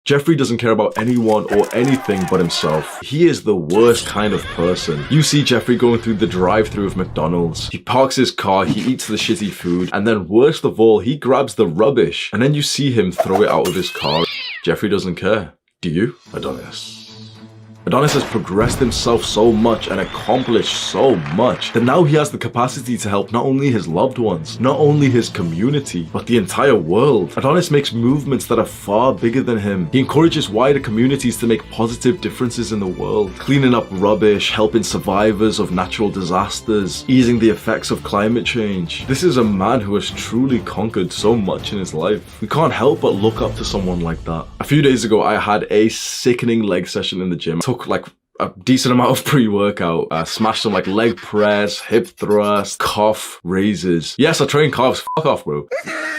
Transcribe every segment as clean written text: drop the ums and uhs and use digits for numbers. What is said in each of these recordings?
Jeffrey doesn't care about anyone or anything but himself. He is the worst kind of person. You see Jeffrey going through the drive-thru of McDonald's. He parks his car, he eats the shitty food, and then worst of all, he grabs the rubbish. And then you see him throw it out of his car. Jeffrey doesn't care. Do you? Adonis. Adonis has progressed himself so much and accomplished so much that now he has the capacity to help not only his loved ones, not only his community, but the entire world. Adonis makes movements that are far bigger than him. He encourages wider communities to make positive differences in the world, cleaning up rubbish, helping survivors of natural disasters, easing the effects of climate change. This is a man who has truly conquered so much in his life. We can't help but look up to someone like that. A few days ago, I had a sickening leg session in the gym. Took like a decent amount of pre-workout, smashed some like leg press, hip thrust, calf raises. Yes, I train calves, fuck off bro.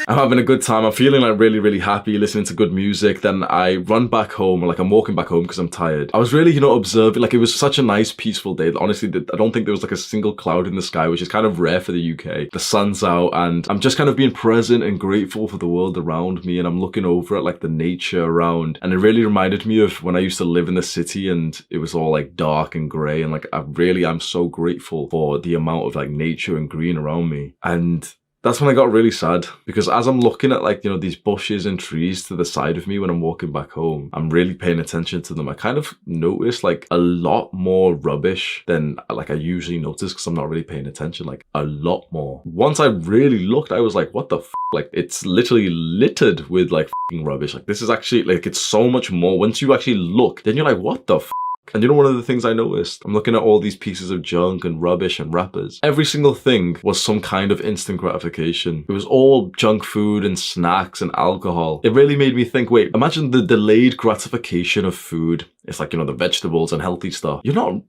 I'm having a good time, I'm feeling like really happy, listening to good music. Then I run back home, or like I'm walking back home because I'm tired. I was really, observing, like it was such a nice peaceful day. Honestly, I don't think there was like a single cloud in the sky, which is kind of rare for the UK. The sun's out and I'm just kind of being present and grateful for the world around me, and I'm looking over at like the nature around, and it really reminded me of when I used to live in the city and it was all like dark and grey, and like I'm so grateful for the amount of like nature and green around me. And that's when I got really sad, because as I'm looking at like, these bushes and trees to the side of me when I'm walking back home, I'm really paying attention to them. I kind of noticed like a lot more rubbish than like I usually notice because I'm not really paying attention, like a lot more. Once I really looked, I was like, what the f? Like it's literally littered with like f***ing rubbish. Like this is actually like, it's so much more. Once you actually look, then you're like, what the f? And one of the things I noticed, I'm looking at all these pieces of junk and rubbish and wrappers. Every single thing was some kind of instant gratification. It was all junk food and snacks and alcohol. It really made me think, wait, imagine the delayed gratification of food. It's like, the vegetables and healthy stuff. You're not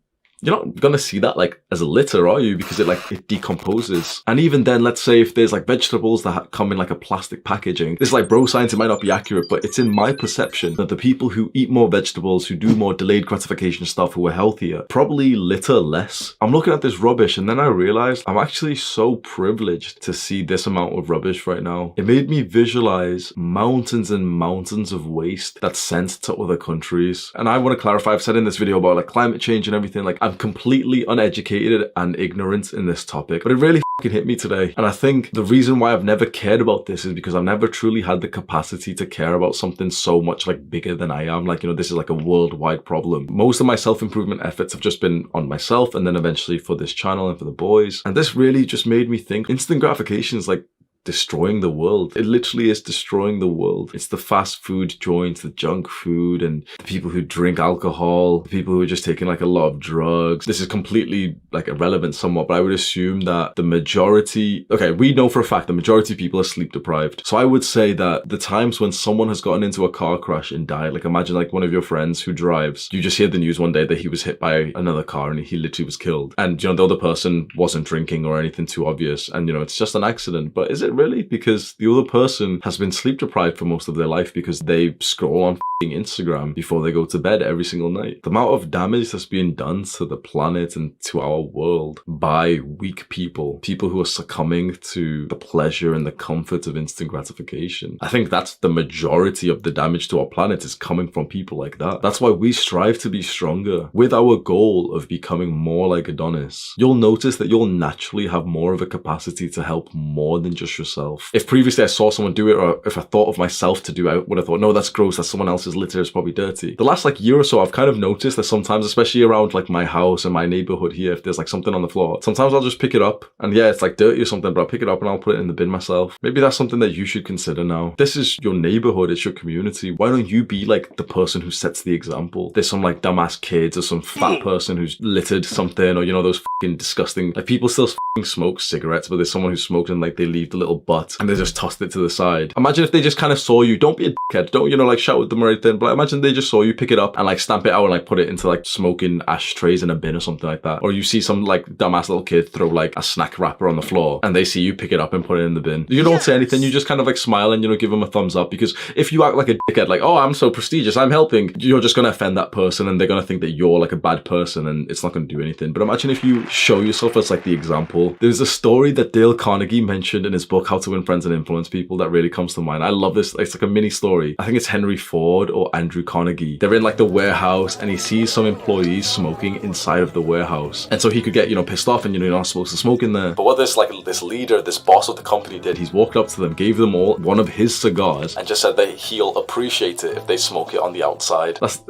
gonna see that like as a litter, are you? Because it decomposes. And even then, let's say if there's like vegetables that come in like a plastic packaging, this is like bro science, it might not be accurate, but it's in my perception that the people who eat more vegetables, who do more delayed gratification stuff, who are healthier, probably litter less. I'm looking at this rubbish and then I realized I'm actually so privileged to see this amount of rubbish right now. It made me visualize mountains and mountains of waste that's sent to other countries. And I want to clarify, I've said in this video about like climate change and everything, like I'm completely uneducated and ignorant in this topic, but it really fucking hit me today. And I think the reason why I've never cared about this is because I've never truly had the capacity to care about something so much like bigger than I am. Like, this is like a worldwide problem. Most of my self-improvement efforts have just been on myself and then eventually for this channel and for the boys. And this really just made me think instant gratification is like destroying the world. It literally is destroying the world. It's the fast food joints, the junk food, and the people who drink alcohol, the people who are just taking like a lot of drugs. This is completely like irrelevant somewhat, but I would assume that the majority, okay, we know for a fact the majority of people are sleep deprived. So I would say that the times when someone has gotten into a car crash and died, like imagine like one of your friends who drives, you just hear the news one day that he was hit by another car and he literally was killed. And the other person wasn't drinking or anything too obvious. And it's just an accident. But is it really? Because the other person has been sleep deprived for most of their life because they scroll on Instagram before they go to bed every single night. The amount of damage that's being done to the planet and to our world by weak people who are succumbing to the pleasure and the comfort of instant gratification. I think that's the majority of the damage to our planet is coming from people like that. That's why we strive to be stronger with our goal of becoming more like Adonis. You'll notice that you'll naturally have more of a capacity to help more than just yourself. If previously I saw someone do it, or if I thought of myself to do it, I would have thought, no, that's gross, that's someone else's litter, is probably dirty. The last like year or so, I've kind of noticed that sometimes, especially around like my house and my neighborhood here, if there's like something on the floor, sometimes I'll just pick it up and yeah, it's like dirty or something, but I'll pick it up and I'll put it in the bin myself. Maybe that's something that you should consider now. This is your neighborhood, it's your community. Why don't you be like the person who sets the example? There's some like dumbass kids or some fat person who's littered something, or those fucking disgusting, like people still fucking smoke cigarettes, but there's someone who smokes and like they leave the little butt and they just tossed it to the side. Imagine if they just kind of saw you, don't be a dickhead, don't like shout at them or anything, but imagine they just saw you pick it up and like stamp it out and like put it into like smoking ashtrays in a bin or something like that. Or you see some like dumbass little kid throw like a snack wrapper on the floor and they see you pick it up and put it in the bin. You don't say anything, you just kind of like smile and give them a thumbs up, because if you act like a dickhead, like, oh, I'm so prestigious, I'm helping, you're just gonna offend that person and they're gonna think that you're like a bad person and it's not gonna do anything. But imagine if you show yourself as like the example. There's a story that Dale Carnegie mentioned in his book book How to Win Friends and Influence People that really comes to mind. I love this. It's like a mini story. I think it's Henry Ford or Andrew Carnegie. They're in like the warehouse and he sees some employees smoking inside of the warehouse. And so he could get, you know, pissed off and, you know, you're not supposed to smoke in there. But what this leader, this boss of the company did, he's walked up to them, gave them all one of his cigars and just said that he'll appreciate it if they smoke it on the outside. That's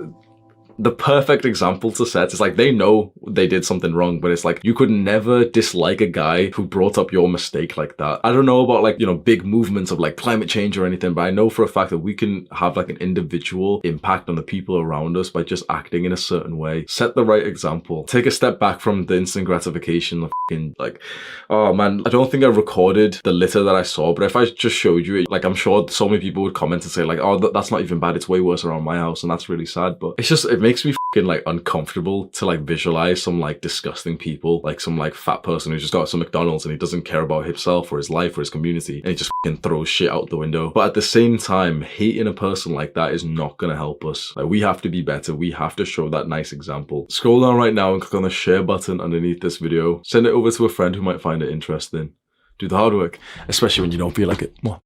the perfect example to set. It's like they know they did something wrong, but it's like you could never dislike a guy who brought up your mistake like that. I don't know about like, you know, big movements of like climate change or anything, but I know for a fact that we can have like an individual impact on the people around us by just acting in a certain way. Set the right example. Take a step back from the instant gratification of like, oh man, I don't think I recorded the litter that I saw, but if I just showed you it, like I'm sure so many people would comment and say like, oh, that's not even bad, it's way worse around my house, and that's really sad. But it's just, it makes me fucking like uncomfortable to like visualize some like disgusting people, like some like fat person who just got some McDonald's and he doesn't care about himself or his life or his community, and he just fucking throws shit out the window. But at the same time, hating a person like that is not gonna help us. Like, we have to be better. We have to show that nice example. Scroll down right now and click on the share button underneath this video. Send it over to a friend who might find it interesting. Do the hard work, especially when you don't feel like it. Mwah.